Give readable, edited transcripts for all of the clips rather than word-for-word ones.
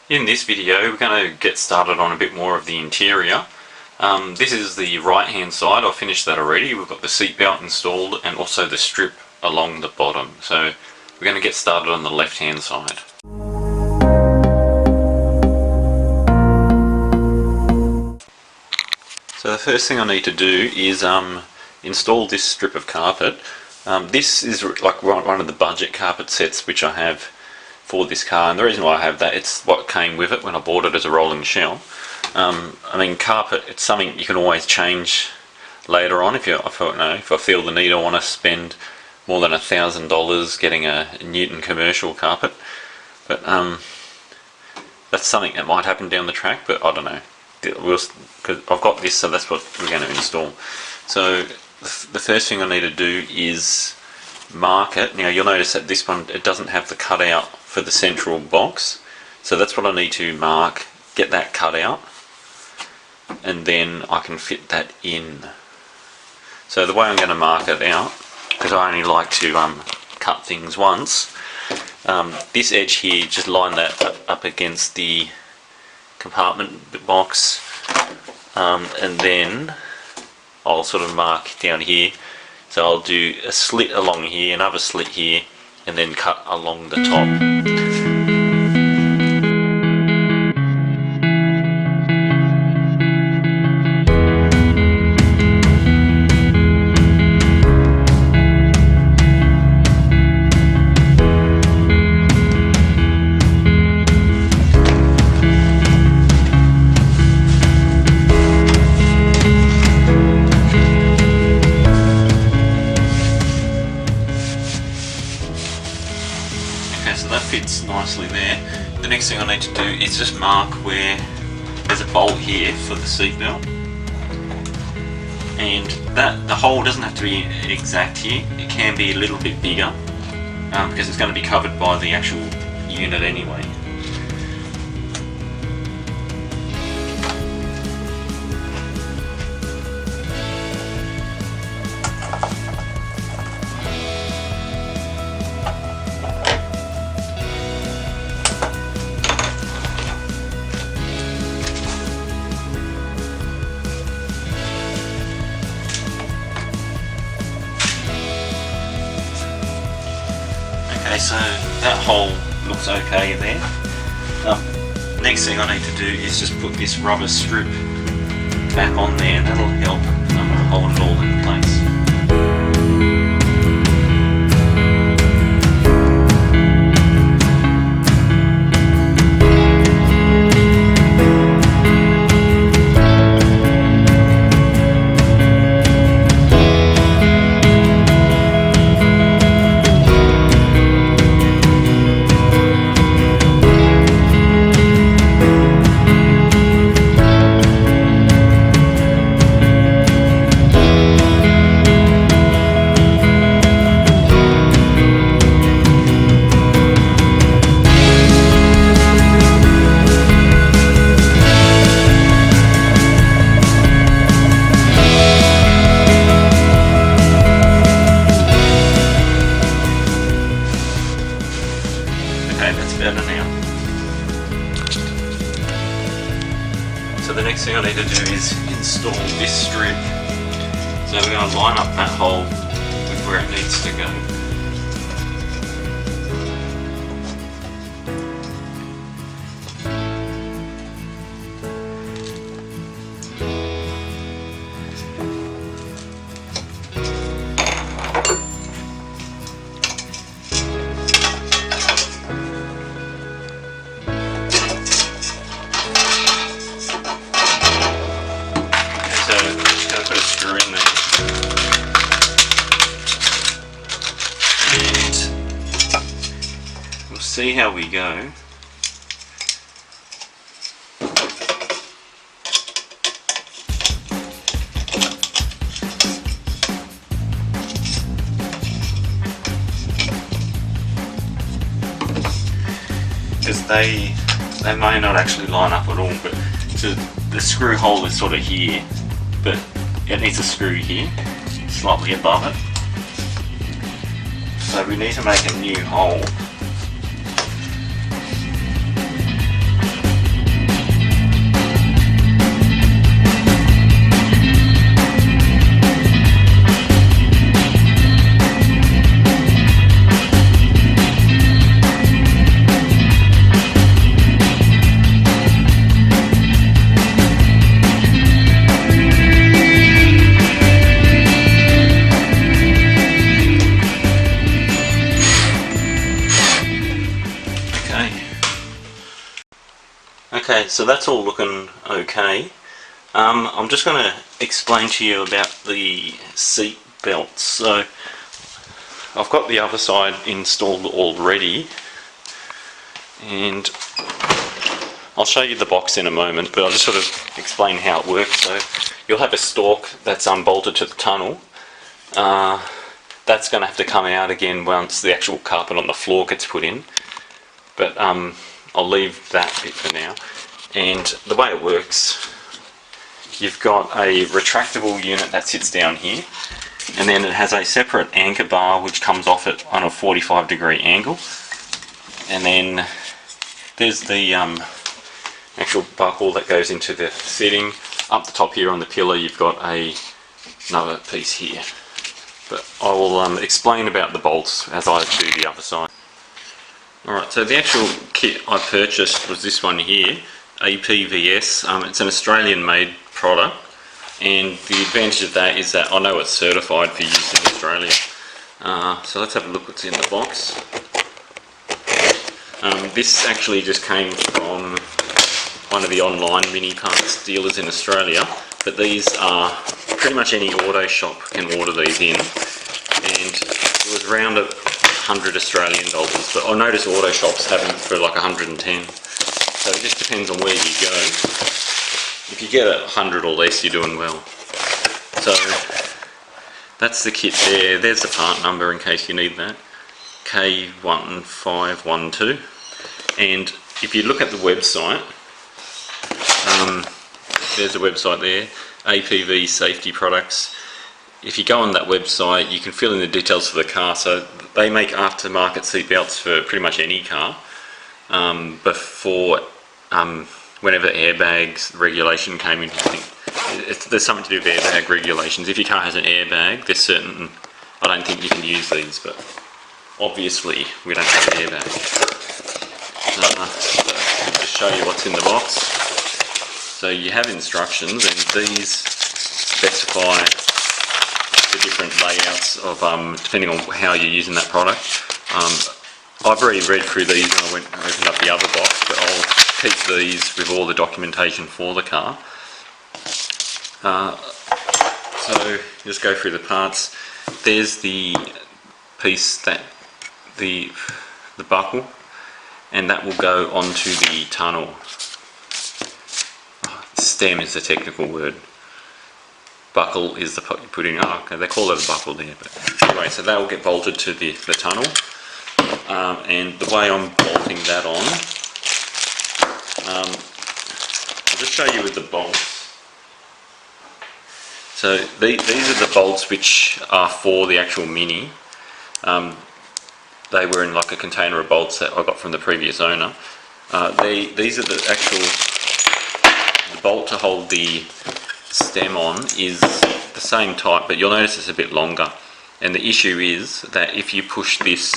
In this video we're going to get started on a bit more of the interior. This is the right hand side. I've finished that already. We've got the seat belt installed and also the strip along the bottom. So we're going to get started on the left hand side. So the first thing I need to do is install this strip of carpet. This is like one of the budget carpet sets which I have for this car, and the reason why I have that, it's what came with it when I bought it as a rolling shell. I mean, carpet, it's something you can always change later on if I feel the need. I want to spend more than $1,000 getting a Newton commercial carpet, but that's something that might happen down the track, but I don't know. Because I've got this, so that's what we're going to install. So the first thing I need to do is mark it. Now you'll notice that this one, it doesn't have the cutout for the central box, so that's what I need to mark, get that cut out, and then I can fit that in. So the way I'm going to mark it out, because I only like to cut things once, this edge here, just line that up against the compartment box, and then I'll sort of mark down here. So I'll do a slit along here, another slit here, and then cut along the top. So that fits nicely there. The next thing I need to do is just mark where there's a bolt here for the seat belt, and the hole doesn't have to be exact here. It can be a little bit bigger because it's going to be covered by the actual unit anyway. Okay, so that hole looks okay there. Next thing I need to do is just put this rubber strip back on there, and that'll help hold it all in place. Okay, that's better now. So the next thing I need to do is install this strip. So we're going to line up that hole with where it needs to go. See how we go. Because they may not actually line up at all, but the screw hole is sort of here, but it needs a screw here, slightly above it. So we need to make a new hole. Okay, so that's all looking okay. I'm just going to explain to you about the seat belts. So I've got the other side installed already, and I'll show you the box in a moment, but I'll just sort of explain how it works. So you'll have a stalk that's bolted to the tunnel. That's going to have to come out again once the actual carpet on the floor gets put in, but I'll leave that bit for now. And the way it works, you've got a retractable unit that sits down here, and then it has a separate anchor bar which comes off it on a 45-degree angle, and then there's the actual buckle that goes into the seating. Up the top here on the pillar you've got another piece here, but I will explain about the bolts as I do the other side. Alright, so the actual kit I purchased was this one here, APVS. It's an Australian made product, and the advantage of that is that I know it's certified for use in Australia. So let's have a look what's in the box. This actually just came from one of the online mini parts dealers in Australia, but these are pretty much any auto shop can order these in, and it was around $100 Australian, but I notice auto shops have them for like 110, so it just depends on where you go. If you get 100 or less, you're doing well. So that's the kit there. There's the part number in case you need that, K1512. And if you look at the website, there's a website there, APV Safety Products. If you go on that website, you can fill in the details for the car. So they make aftermarket seat belts for pretty much any car, before whenever airbags regulation came in. I think there's something to do with airbag regulations. If your car has an airbag, there's certain, I don't think you can use these, but obviously we don't have an airbag. So I'll just show you what's in the box. So you have instructions, and these specify the different layouts of depending on how you're using that product. I've already read through these when I went and opened up the other box, but I'll keep these with all the documentation for the car. So just go through the parts. There's the piece that the buckle, and that will go onto the tunnel. Stem is the technical word. Buckle is the pot you put in. Oh, okay, they call it a buckle there. But anyway, so that will get bolted to the tunnel. And the way I'm bolting that on, I'll just show you with the bolts. So these are the bolts which are for the actual Mini. They were in like a container of bolts that I got from the previous owner. These are the actual, the bolt to hold the stem on is the same type, but you'll notice it's a bit longer. And the issue is that if you push this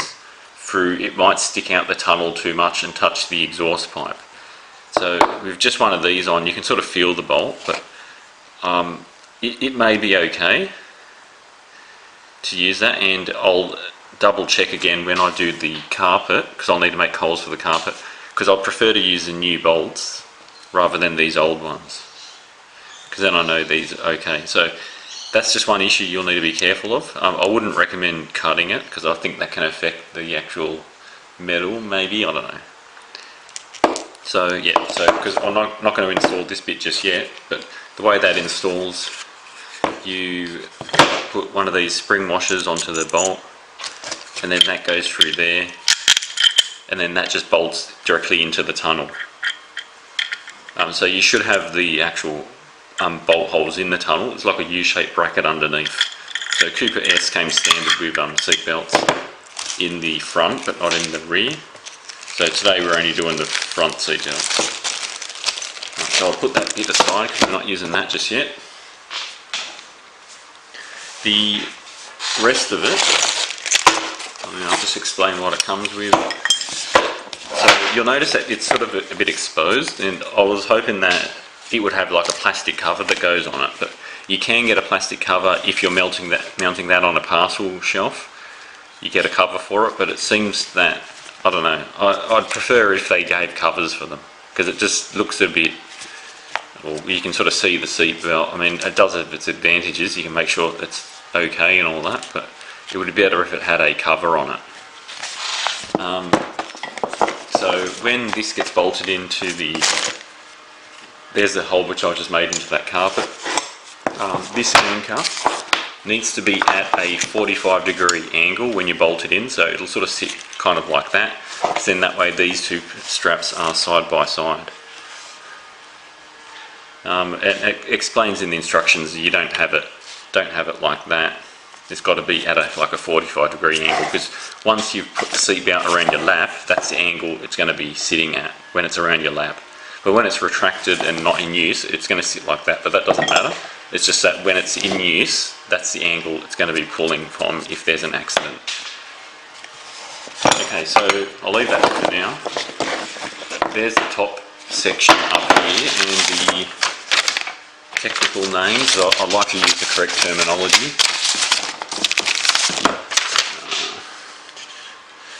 through, it might stick out the tunnel too much and touch the exhaust pipe. So with just one of these on, you can sort of feel the bolt, but it may be okay to use that, and I'll double check again when I do the carpet, because I'll need to make holes for the carpet, because I'd prefer to use the new bolts rather than these old ones, because then I know these are okay. So that's just one issue you'll need to be careful of. I wouldn't recommend cutting it, because I think that can affect the actual metal, maybe, I don't know. So yeah, so because I'm not going to install this bit just yet, but the way that installs, you put one of these spring washers onto the bolt, and then that goes through there, and then that just bolts directly into the tunnel. So you should have the actual bolt holes in the tunnel. It's like a U-shaped bracket underneath. So Cooper S came standard with seat belts in the front, but not in the rear. So today we're only doing the front seat belt. So I'll put that bit aside because we're not using that just yet. The rest of it, I'll just explain what it comes with. So you'll notice that it's sort of a bit exposed, and I was hoping that it would have like a plastic cover that goes on it, but you can get a plastic cover if you're mounting that on a parcel shelf. You get a cover for it, but it seems that, I don't know, I'd prefer if they gave covers for them, because it just looks a bit, well, you can sort of see the seat belt. I mean, it does have its advantages. You can make sure it's okay and all that, but it would be better if it had a cover on it. So when this gets bolted into there's the hole which I just made into that carpet. This anchor needs to be at a 45-degree angle when you bolt it in, so it'll sort of sit kind of like that. So then that way these two straps are side by side. It explains in the instructions you don't have it like that. It's got to be at like a 45-degree angle, because once you've put the seat belt around your lap, that's the angle it's going to be sitting at when it's around your lap. But when it's retracted and not in use, it's going to sit like that, but that doesn't matter. It's just that when it's in use, that's the angle it's going to be pulling from if there's an accident. Okay, so I'll leave that for now. There's the top section up here, and the technical names. I'd like to use the correct terminology.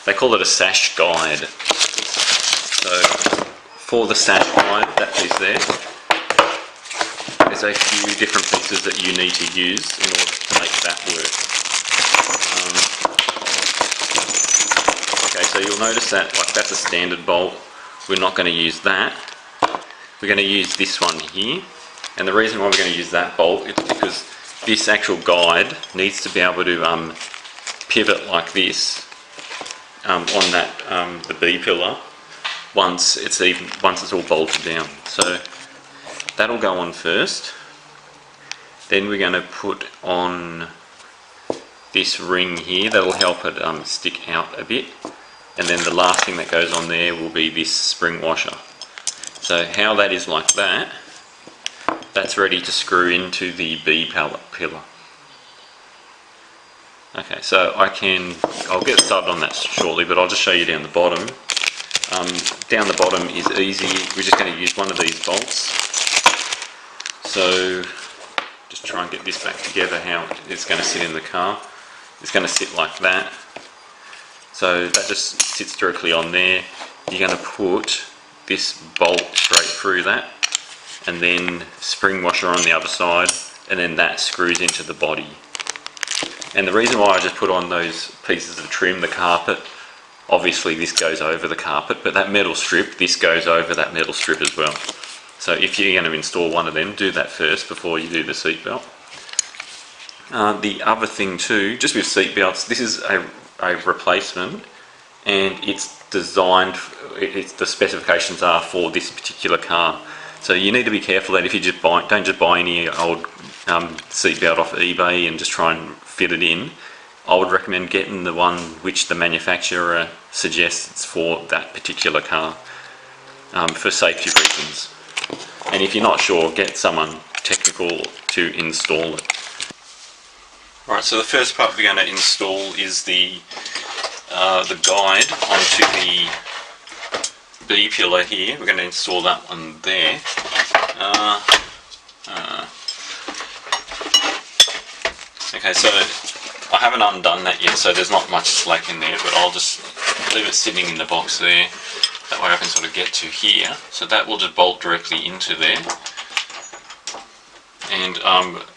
They call it a sash guide. So for the sash guide, that piece there, there's a few different pieces that you need to use in order to make that work. Okay, so you'll notice that like that's a standard bolt. We're not going to use that. We're going to use this one here. And the reason why we're going to use that bolt is because this actual guide needs to be able to pivot like this on that the B pillar once it's all bolted down. So that'll go on first. Then we're going to put on this ring here. That'll help it stick out a bit. And then the last thing that goes on there will be this spring washer. So how that is like that, that's ready to screw into the B pillar. Okay, so I'll get started on that shortly, but I'll just show you down the bottom. Down the bottom is easy. We're just going to use one of these bolts. So just try and get this back together, how it's going to sit in the car. It's going to sit like that. So that just sits directly on there. You're going to put this bolt straight through that, and then spring washer on the other side, and then that screws into the body. And the reason why I just put on those pieces of trim, the carpet, obviously this goes over the carpet, but that metal strip, this goes over that metal strip as well. So if you're going to install one of them, do that first before you do the seat belt. The other thing too, just with seat belts, this is a replacement, and it's designed, the specifications are for this particular car. So you need to be careful that if you don't just buy any old seat belt off eBay and just try and fit it in. I would recommend getting the one which the manufacturer suggests for that particular car, for safety reasons. And if you're not sure, get someone technical to install it. Alright, so the first part we're going to install is the guide onto the B pillar here. We're going to install that one there. Okay, so I haven't undone that yet, so there's not much slack in there, but I'll just leave it sitting in the box there. That way I can sort of get to here. So that will just bolt directly into there. And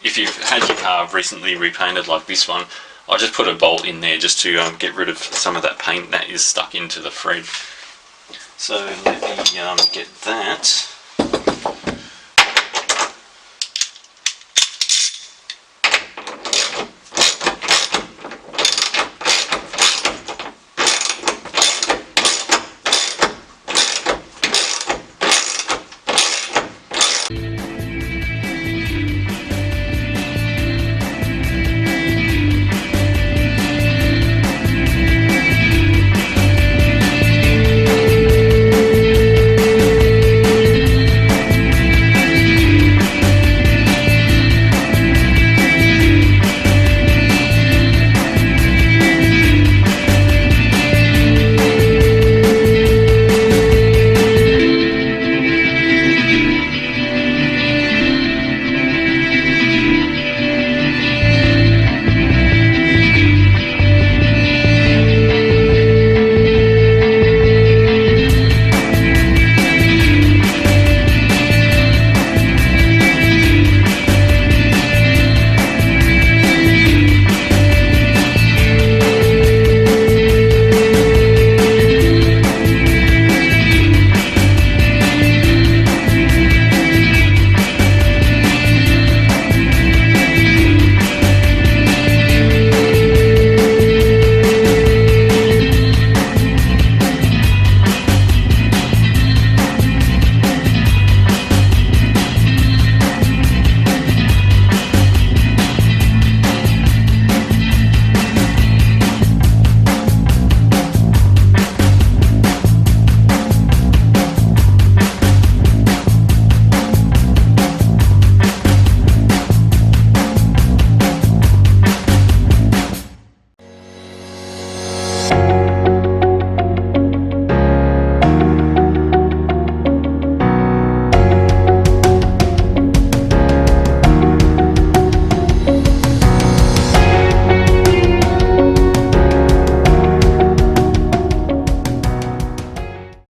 if you've had your car recently repainted like this one, I'll just put a bolt in there just to get rid of some of that paint that is stuck into the thread. So let me get that.